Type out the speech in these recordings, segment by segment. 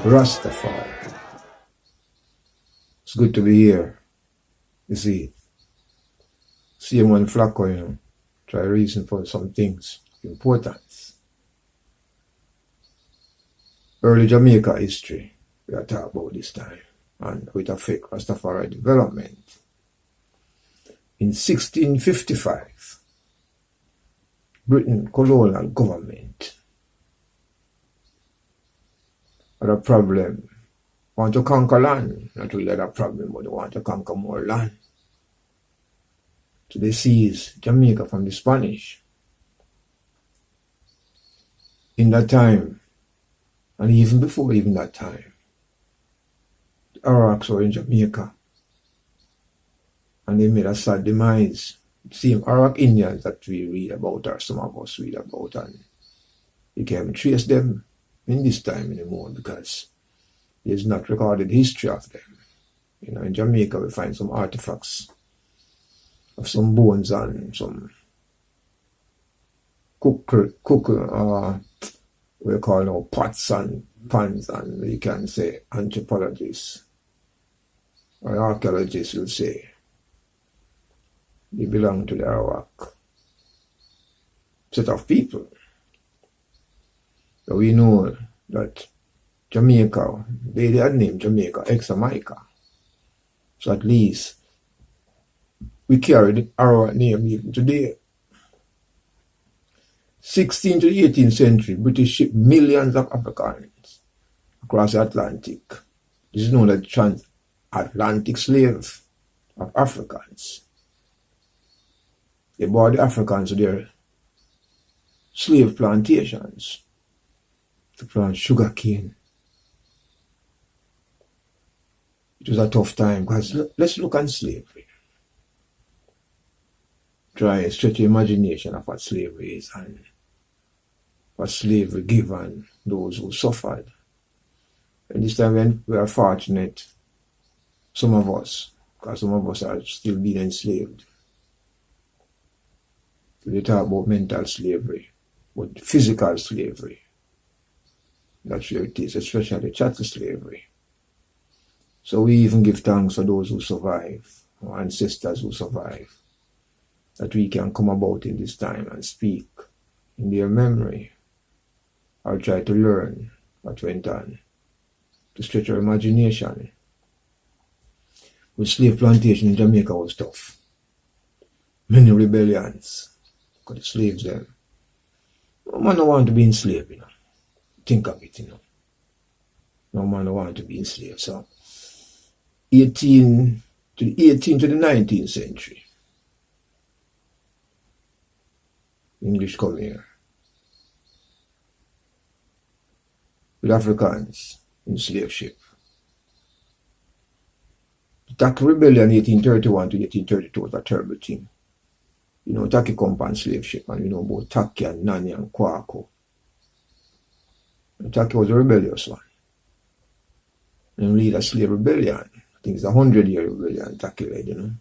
Rastafari. It's good to be here. You see one Flacco, try reason for some things, importance. Early Jamaica history, we are talking about this time, and with a fake Rastafari development. In 1655, Britain colonial government had a problem. Want to conquer land, not really had a problem, but they want to conquer more land. So they seized Jamaica from the Spanish. In that time, and even before even that time, the Arabs were in Jamaica. And they made a sad demise. Same Arak Indians that we read about, or some of us read about, and you can't even trace them in this time anymore because there's not recorded history of them. In Jamaica we find some artifacts of some bones and some we call now pots and pans, and you can say anthropologists or archaeologists will say they belong to the Arawak set of people. So we know that Jamaica, they had named Jamaica ex-Jamaica. So at least we carry the Arawak name even today. 16th to the 18th century, British shipped millions of Africans across the Atlantic. This is known as the transatlantic slave of Africans. They brought the Africans to their slave plantations to plant sugarcane. It was a tough time because let's look at slavery. Try and stretch your imagination of what slavery is and what slavery given those who suffered. And this time when we are fortunate, some of us, because some of us are still being enslaved. We talk about mental slavery, but physical slavery. That's where it is, especially chattel slavery. So we even give thanks for those who survive, our ancestors who survive, that we can come about in this time and speak in their memory or try to learn what went on, to stretch our imagination. With slave plantation in Jamaica was tough. Many rebellions. Because the slaves them. No man don't want to be enslaved, Think of it, No man don't want to be enslaved. So 18th to the 19th century. English come here. With Africans in slave ship. The Taki Rebellion 1831 to 1832 was a terrible thing. Taki come on slave ship, and about Taki and Nani and Kwaku. And Taki was a rebellious one. And lead a slave rebellion. I think it's a 100-year rebellion Taki led,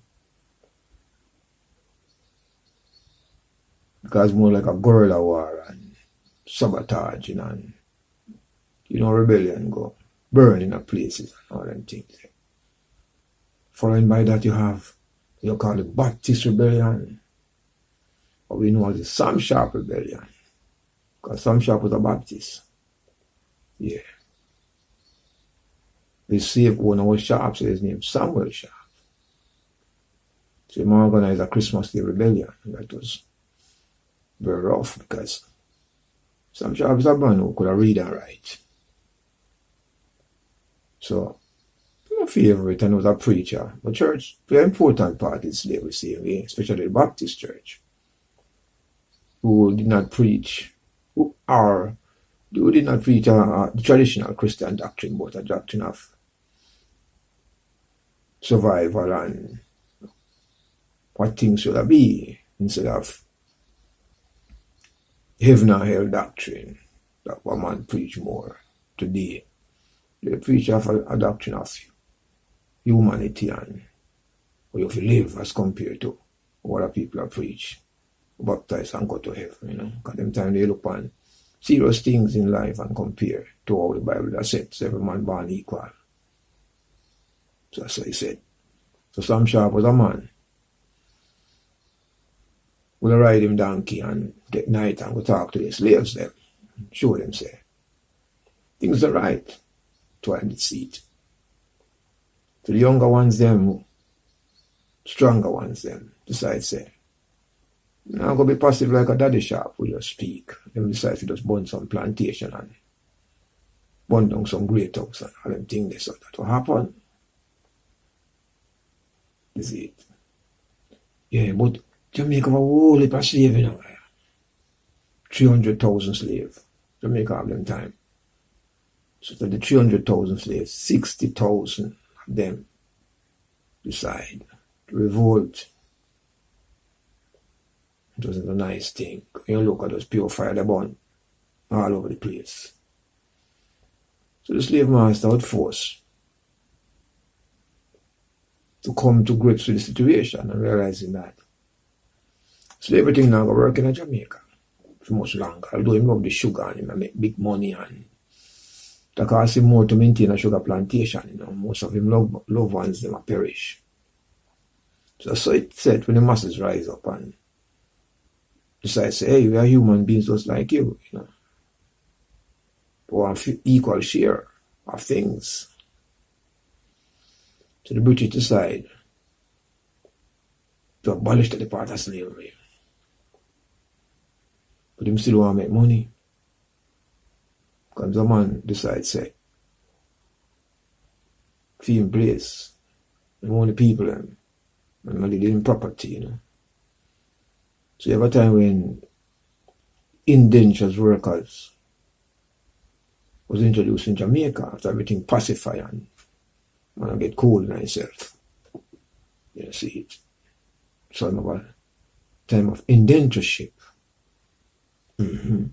Because more like a guerrilla war and sabotage, and rebellion go burning up places and all them things. Following by that you have call it Baptist rebellion. Or we know as the Sam Sharp rebellion. Because Sam Sharp was a Baptist. Yeah. The slave owner was Sharp, so his name Samuel Sharp. So he organized a Christmas Day rebellion. That was very rough because Sam Sharp is a man who could read and write. So, my favorite, and was a preacher. But church played an important part in slavery, especially the Baptist church, who did not preach, who did not preach the traditional Christian doctrine, but a doctrine of survival and what things should be, instead of heaven and hell doctrine that one man preach more today. They preach of a doctrine of humanity and how you have to live as compared to what other people are preach, baptize and go to heaven, Because them time they look on serious things in life and compare to how the Bible has said, every man born equal. So that's what he said. So Sam Sharp was a man. We'll ride him donkey and take night and we'll talk to the slaves them. Show them say, things are right. Try and see it. To the younger ones them, stronger ones them, decide say, now I'm going to be passive like a daddy sharp, we just speak. Them decide to just burn some plantation and burn down some great house and all them things. So that will happen. Is it? Yeah, but Jamaica have a whole heap of slaves, you know. 300,000 slaves. Jamaica have them time. So to the 300,000 slaves, 60,000 of them decide to revolt. It wasn't a nice thing. You look at those pure fire they burn all over the place. So the slave master would force to come to grips with the situation and realizing that slavery thing now go work in Jamaica for much longer. Although him love the sugar and him make big money and that costs him more to maintain a sugar plantation, you know. Most of him loved ones them perish. So it said when the masses rise up and decide to say, hey, we are human beings just like you know. We want equal share of things. So the British decide to abolish the part of slavery. But them still want to make money. Because the man decides, say, fee in place, and want the people and money in property, you know. So you have a time when indentured workers was introduced in Jamaica after everything pacify and man get cold in himself. You see it. So another time of indentureship. Mm-hmm.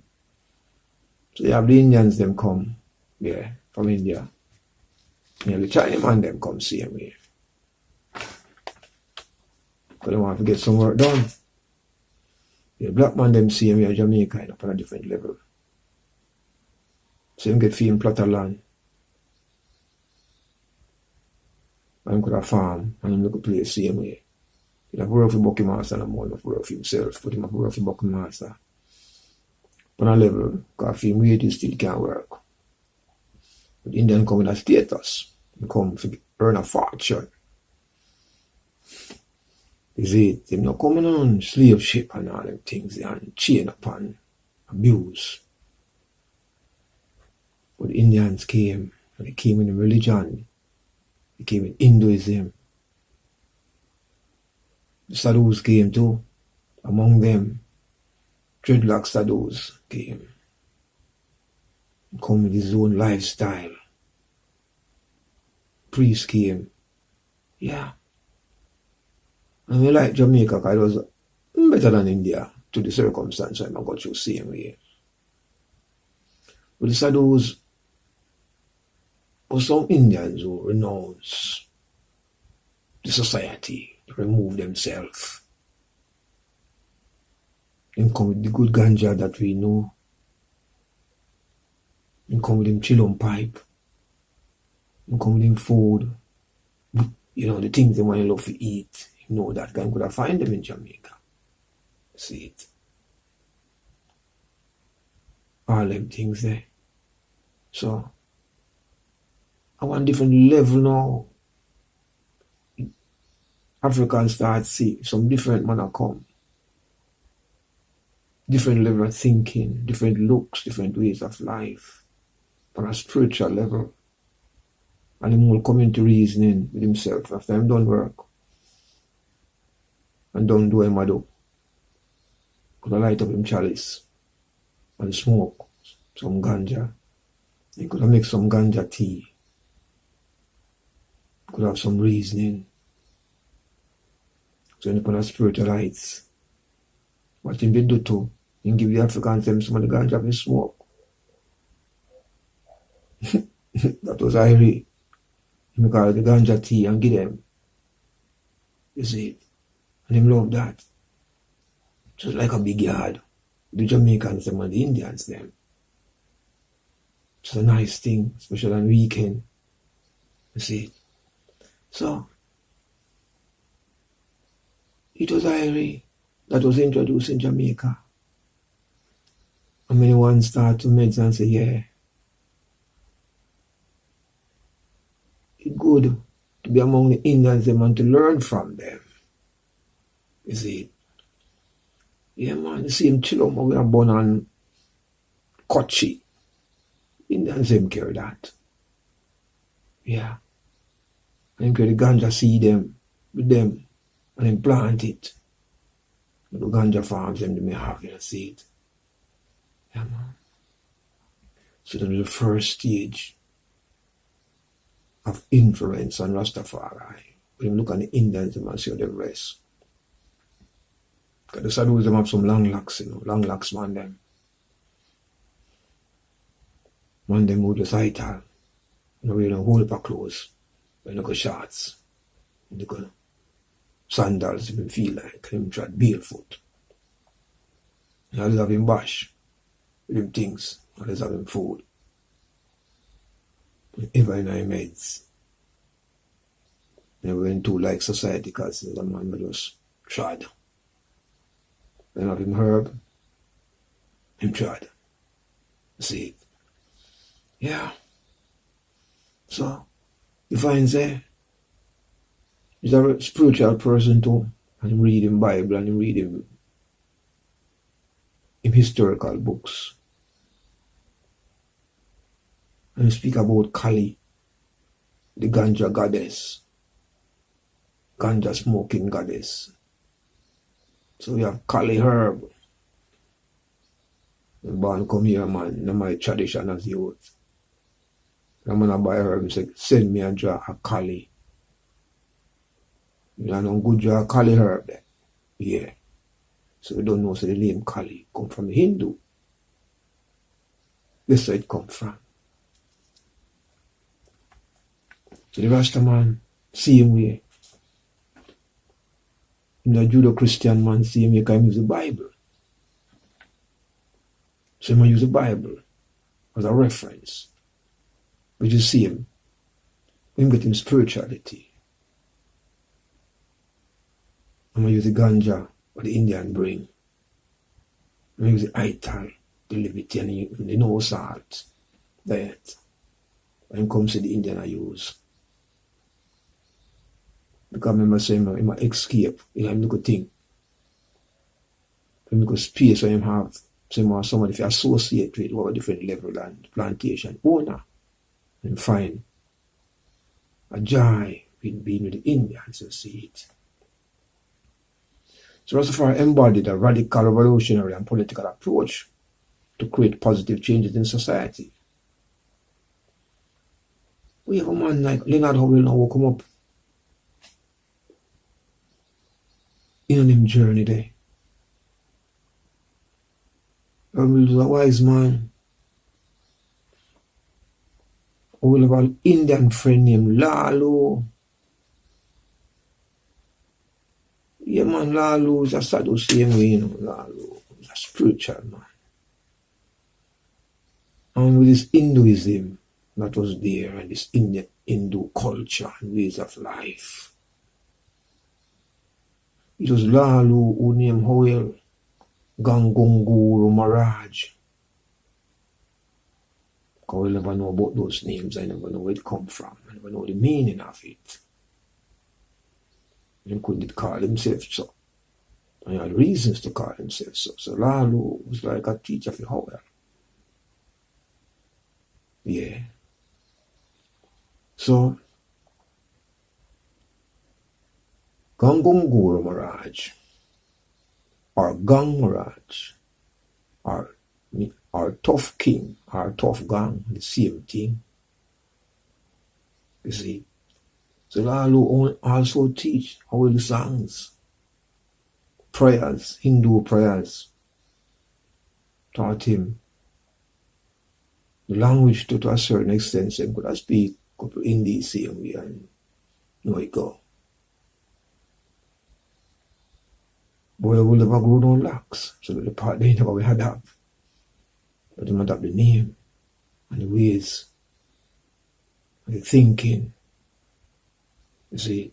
So you have the Indians them come there from India. And the Chinaman them come same way. Because they want to get some work done. The black man them same way Jamaica up on a different level. So them get fee in plot of land. And could have farm and him look at play the same way. He'll have work for Bucky Master and more have work for himself. Put him up work for Bucky Master. On a level, because him wages still can't work. But Indian come with a status. They come to earn a fortune. Is it? They're not coming on slave ship and all them things and chain up and abuse. But the Indians came, and they came in the religion. They came in Hinduism. The sadhus came too. Among them, dreadlock sadhus came. He come with his own lifestyle. Priests came. Yeah. And we like Jamaica because it was better than India to the circumstance I got through same way. But the sadhus were some Indians who renounce the society, to remove themselves. Then come with the good ganja that we know. Then come with them chillum pipe. Then come with them food. You know, the things they want to love to eat. You know that guy could have find them in Jamaica. See it. All them things there. So, I want different level now. Africans start see some different manner come. Different level of thinking, different looks, different ways of life. On a spiritual level. And him will come into reasoning with himself after him done work. And don't do him a do. Could have light up him chalice. And smoke some ganja. He could have make some ganja tea. Could have some reasoning. So in the spiritual heights. What him did do too, he give the Africans them some of the ganja for smoke. That was Irie. He call the ganja tea and give them. You see? And him love that. Just like a big yard. The Jamaicans them and the Indians them. It's a nice thing, especially on weekend. You see. So it was Irie that was introduced in Jamaica. And many one start to meds and say, yeah, it's good to be among the Indians them and to learn from them. You see. Yeah, man, the same chillum we are born on Kochi. Indians them carry that. Yeah. And them carry the ganja seed them with them and then plant it. The ganja farms them they may have, you know, seed. Yeah, man. So that was the first stage of influence on Rastafari. When you look at the Indians and see how they rest. Because the Sadhus them have some long locks, you know, long locks man them. Man them with the sightal. You know, wearing a whole heap of clothes. When they go shorts. They go sandals if you feel like. Them try barefoot. And others have him bash with them things. Others have him food. Ever in our meds. They went to like society because the man was just tried. Then have him herb. Him tried. See it. Yeah. So, you find say, he's a spiritual person too. And he read him Bible and he read him historical books. And he speak about Kali, the ganja goddess. Ganja smoking goddess. So we have Kali herb. The born come here, man, in my tradition as youth. The man I buy herb and say, send me a jar of Kali. You know, no good jar of Kali herb there. Yeah. So we don't know, so the name Kali come from the Hindu. That's where it come from. So the Rasta man, same way. The Judo-Christian man, same way, can use the Bible. So he use the Bible as a reference. But you see him, him getting spirituality. I'm going to use the ganja what the Indian bring. I'm going to use the ital, the liberty, and the no salt diet. When it comes to the Indian I use. Because I remember saying, I'm an escape, you know, I'm not good thing. I'm not good space where I have somebody if you associate with what a different level and plantation owner and find a joy in being with the Indians and see it. So Rastafari embodied a radical revolutionary and political approach to create positive changes in society. We have a man like Leonard Howell now who come up in on him journey there. And he was a wise man. We have an Indian friend named Lalo. Yeah, man, Lalo is a sadhu same way, you know. Lalo is a spiritual man. And with this Hinduism that was there, and this Indian Hindu culture and ways of life, it was Lalo who named Howell Gangunguru Maharaj. Because we never know about those names. I never know where it come from. I never know the meaning of it. He couldn't call himself so. And he had reasons to call himself so. So Lalo was like a teacher for Howell. Yeah. So Gangunguru Maharaj or Gang Maharaj or Tough King or Tough Gang, the same thing. You see. So Lalo also teach all the songs, prayers, Hindu prayers. Taught him the language to a certain extent, so he could speak Hindi same way and know it go. Boy, we will never grow no locks, so the part they never we had up. But they might have the name. and the ways, and the thinking. You see,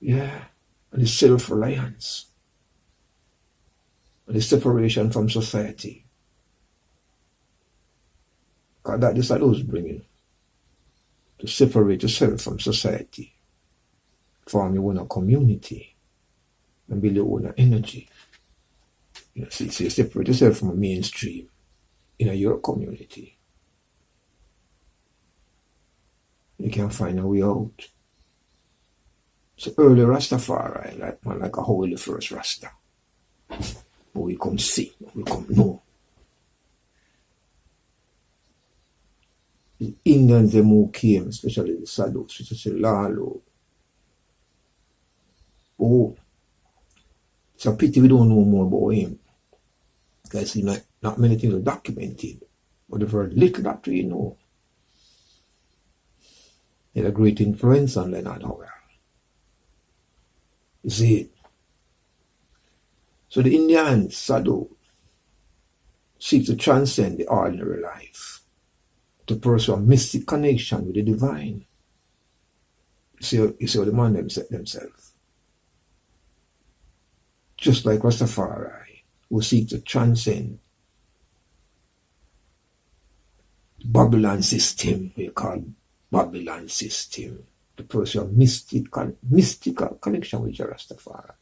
yeah, and the self-reliance, and the separation from society. Because that is what those bringing. To separate yourself from society, form your own community, and build your own energy. You know, see, so you separate yourself from the mainstream in your community. You can find a way out. So early Rastafari, like a holy first Rasta. But we come see, we come know. The Indians them who came, especially the Sadhus, which is the Lalo. Oh, it's a pity we don't know more about him. Because he not many things are documented. But the very little that we know. He had a great influence on Leonard Howell. You see, so the Indians, Sadhu, seek to transcend the ordinary life, to pursue a mystic connection with the divine. You see how the man them set themselves. Just like Rastafari, who seek to transcend the Babylon system, we call Babylon system, to pursue a mystical connection with your Rastafari.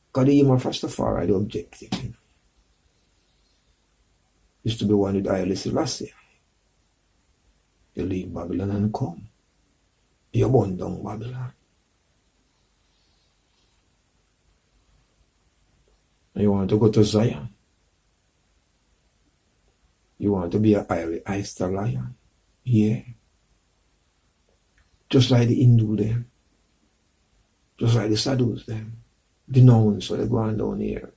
Because the aim of Rastafari, the objective, is to be one with Haile Selassie. You leave Babylon and come. You burn down Babylon. And you want to go to Zion. You want to be a Ancestor lion. Yeah. Just like the Hindu them. Just like the Sadhus them. Denounce what they're going down here.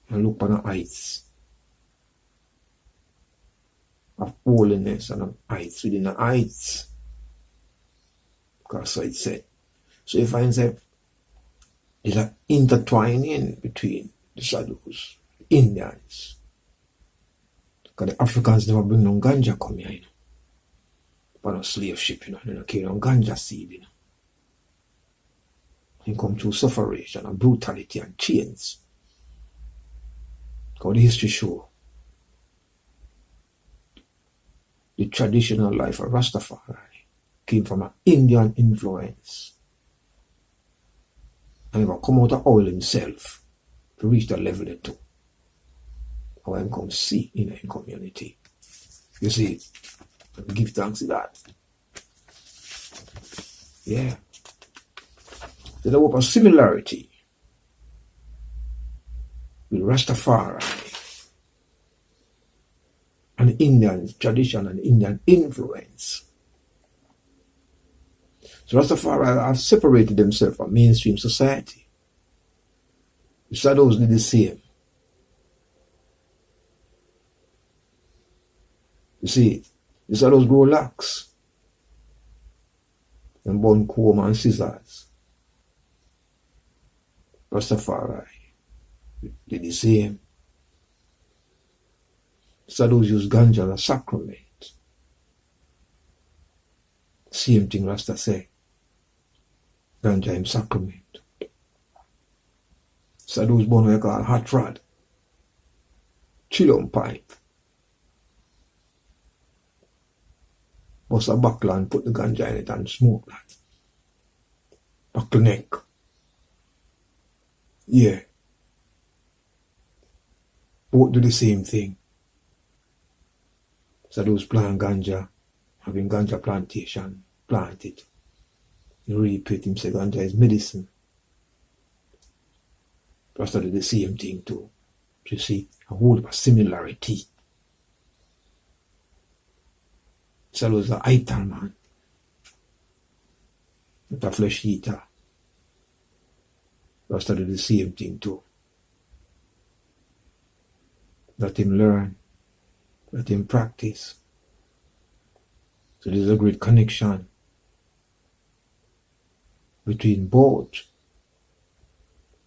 And look on the heights of holiness and of heights within the heights. Because so it said. So you find that there's an intertwining between the Sadhus, the Indians. Because the Africans never bring no ganja come here, But no slave ship, They don't carry no ganja seed, They come through suffering and brutality and chains. Because the history show the traditional life of Rastafari came from an Indian influence. And he will come out of oil himself to reach that level there too. How I come see in a community. You see, give thanks to that. Yeah. There's a similarity with Rastafari and Indian tradition and Indian influence. So Rastafari have separated themselves from mainstream society. The Sadhus did the same. You see, the Sadhus grow locks and burn comb and scissors. Rastafari did the same. Sadhus use ganja as a sacrament. Same thing Rasta say. Ganja in sacrament. Sadhus burn what you call hot rod. Chill pipe. Bust a buckle and put the ganja in it and smoke that. Buckle neck. Yeah. Both do the same thing. Sadhus plant ganja, having ganja plantation, plant it. You repeat him say ganja is medicine. Rasta do the same thing too. You see, a whole of a similarity. Sadhus is a ital man. Not a flesh eater. Rasta do the same thing too. Let him learn. Let him practice. So there's a great connection between both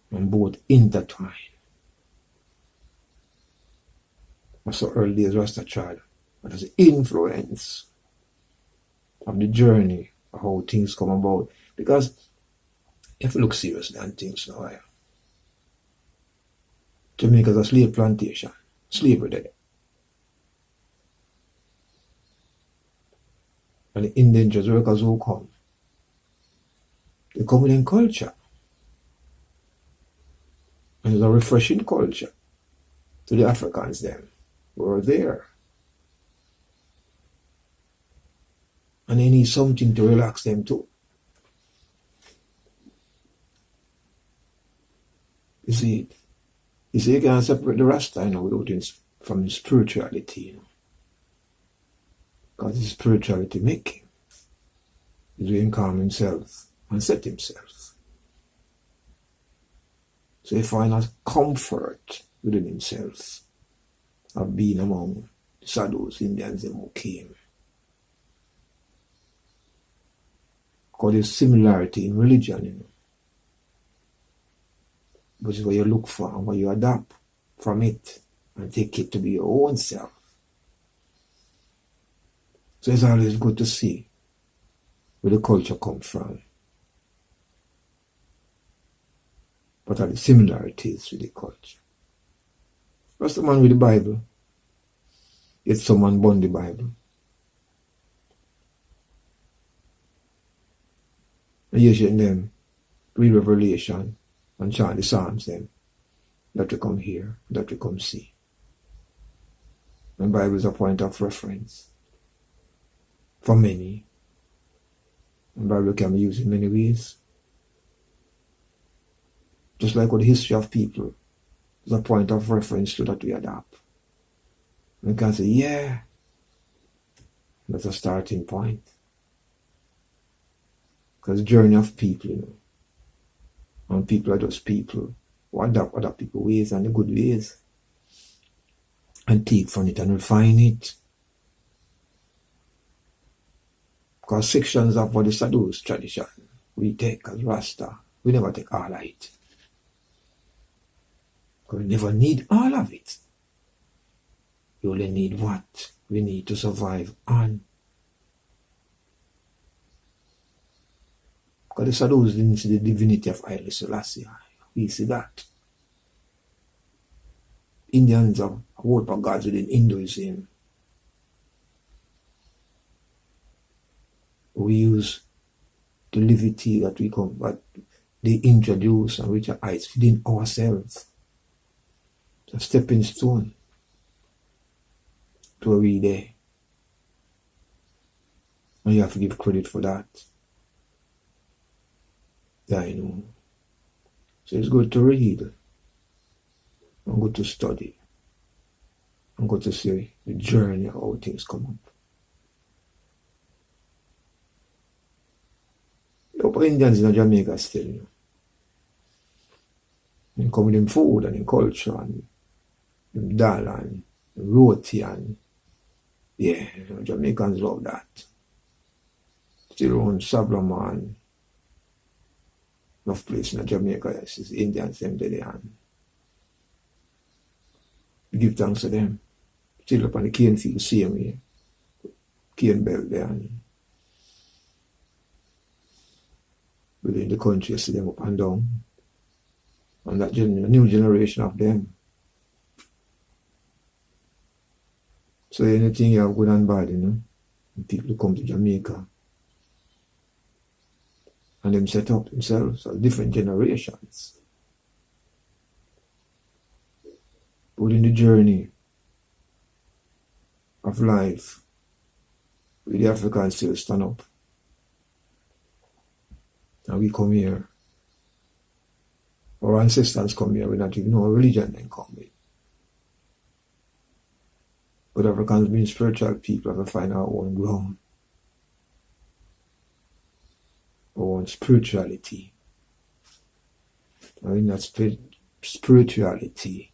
and both intertwined. That's so early days Rasta child. But there's the influence of the journey of how things come about. Because if you look seriously on things now, Jamaica's a slave plantation. Slavery there. And the indentured workers who come, they come in culture. And it's a refreshing culture to the Africans then who are there. And they need something to relax them too. You see, you can't separate the Rasta, without from the spirituality, Because it's spirituality making. He's doing calm himself and set himself. So he finds comfort within himself of being among the Sadhus, Indians, and who came. Because there's similarity in religion, Which is what you look for and what you adapt from it and take it to be your own self. So it's always good to see where the culture comes from. What are the similarities with the culture? What's the man with the Bible? Yet someone burned the Bible. And you should them read Revelation and chant the Psalms then. That we come here, that we come see. The Bible is a point of reference for many. The Bible can be used in many ways. Just like with the history of people, is a point of reference to that we adapt. And we can say, yeah, that's a starting point. Because the journey of people, and people are just people who adapt other people's ways and the good ways. And take from it and refine it. Because sections of what the Sadhus tradition we take as Rasta, we never take all of it. Because we never need all of it. You only need what we need to survive on. Because the Sadhus didn't see the divinity of Haile Selassie. We see that. Indians have worship of gods within Hinduism. We use the levity that we come, but they introduce and reach heights within ourselves. It's a stepping stone to where we there. And you have to give credit for that. Yeah, So it's good to read. And good to study. And good to see the journey of how things come up. But Indians in Jamaica still, They come with them food and them culture and them dal and roti and yeah, Jamaicans love that. Still around Sabraman, enough place in Jamaica, yes, it's Indians them there and we give thanks to them. Still up on the cane field, same way. Cane belt there and within the country, you see them up and down. And that new generation of them. So anything you have good and bad, and people come to Jamaica and them set up themselves as different generations. But in the journey of life, we the Africans still stand up. And we come here. Our ancestors come here, we not even know what religion they come with. But Africans being spiritual people have to find our own ground. Our own spirituality. And in that spirituality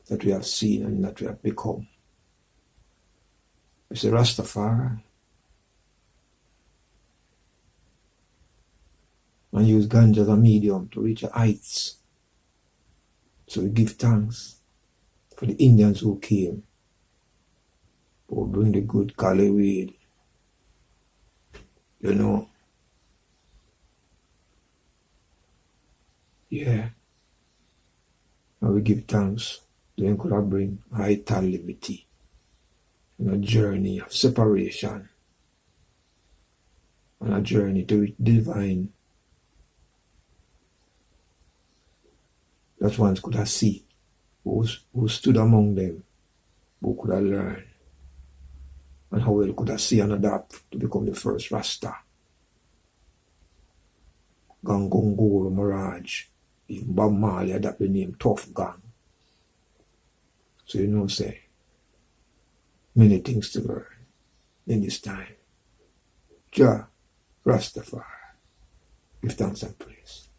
that we have seen and that we have become. It's a rastafari. And use ganja as a medium to reach heights. So we give thanks for the Indians who came, who bring the good cali weed, you know. Yeah. And we give thanks to him could have bring vital liberty in a journey of separation and a journey to divine that one could have seen who stood among them, who could have learned, and how well could have seen and adapt to become the first Rasta. Gangongoro Mirage, even Bob Marley adapt the name Tough Gang. So you know, say, many things to learn in this time. Jah Rastafari, give thanks and praise.